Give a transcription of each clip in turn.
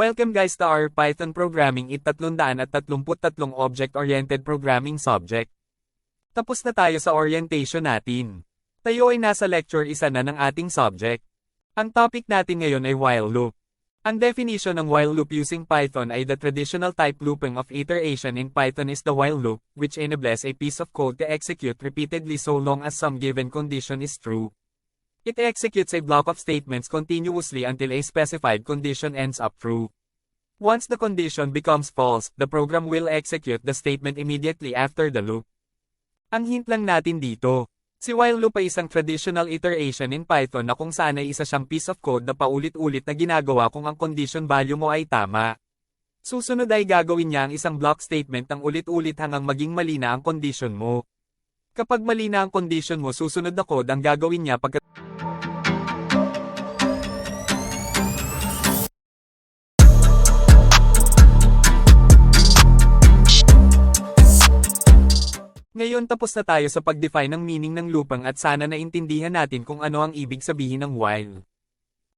Welcome guys to our Python Programming at 333 Object-Oriented Programming Subject. Tapos na tayo sa orientation natin. Tayo ay nasa lecture 1 na ng ating subject. Ang topic natin ngayon ay while loop. Ang definition ng while loop using Python ay the traditional type looping of iteration in Python is the while loop, which enables a piece of code to execute repeatedly so long as some given condition is true. It executes a block of statements continuously until a specified condition ends up true. Once the condition becomes false, the program will execute the statement immediately after the loop. Ang hint lang natin dito. Si while loop ay isang traditional iteration in Python na kung saan ay isa siyang piece of code na paulit-ulit na ginagawa kung ang condition value mo ay tama. Susunod ay gagawin niya ang isang block statement ng ulit-ulit hanggang maging mali na ang condition mo. Kapag mali na ang condition mo, susunod na code ang gagawin niya pagka Ngayon tapos na tayo sa pag-define ng meaning ng looping at sana naintindihan natin kung ano ang ibig sabihin ng while.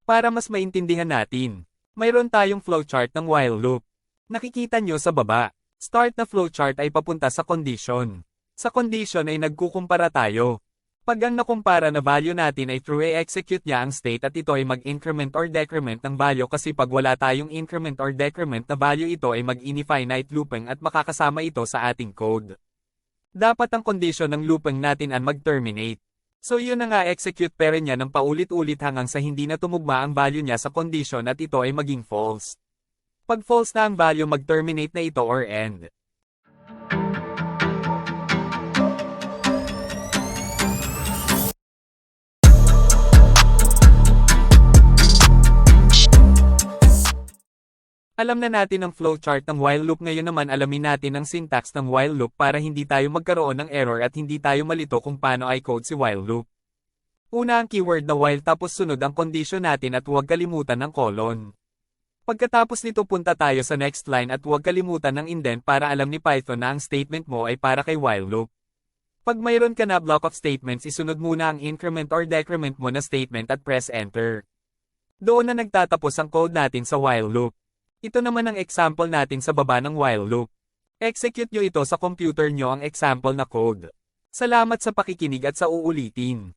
Para mas maintindihan natin, mayroon tayong flowchart ng while loop. Nakikita nyo sa baba. Start na flowchart ay papunta sa condition. Sa condition ay nagkukumpara tayo. Pag ang nakumpara na value natin ay true, execute niya ang state at ito ay mag-increment or decrement ng value kasi pag wala tayong increment or decrement na value ito ay mag-infinite looping at makakasama ito sa ating code. Dapat ang condition ng looping natin ang mag-terminate. So yun na nga, execute pa rin niya ng paulit-ulit hanggang sa hindi na tumugma ang value niya sa condition at ito ay maging false. Pag false na ang value, mag-terminate na ito or end. Alam na natin ang flowchart ng while loop, ngayon naman alamin natin ang syntax ng while loop para hindi tayo magkaroon ng error at hindi tayo malito kung paano i-code si while loop. Una ang keyword na while tapos sunod ang condition natin at huwag kalimutan ng colon. Pagkatapos nito punta tayo sa next line at huwag kalimutan ng indent para alam ni Python na ang statement mo ay para kay while loop. Pag mayroon ka na block of statements, isunod muna ang increment or decrement mo na statement at press enter. Doon na nagtatapos ang code natin sa while loop. Ito naman ang example natin sa baba ng while loop. Execute nyo ito sa computer nyo ang example na code. Salamat sa pakikinig at sa uulitin.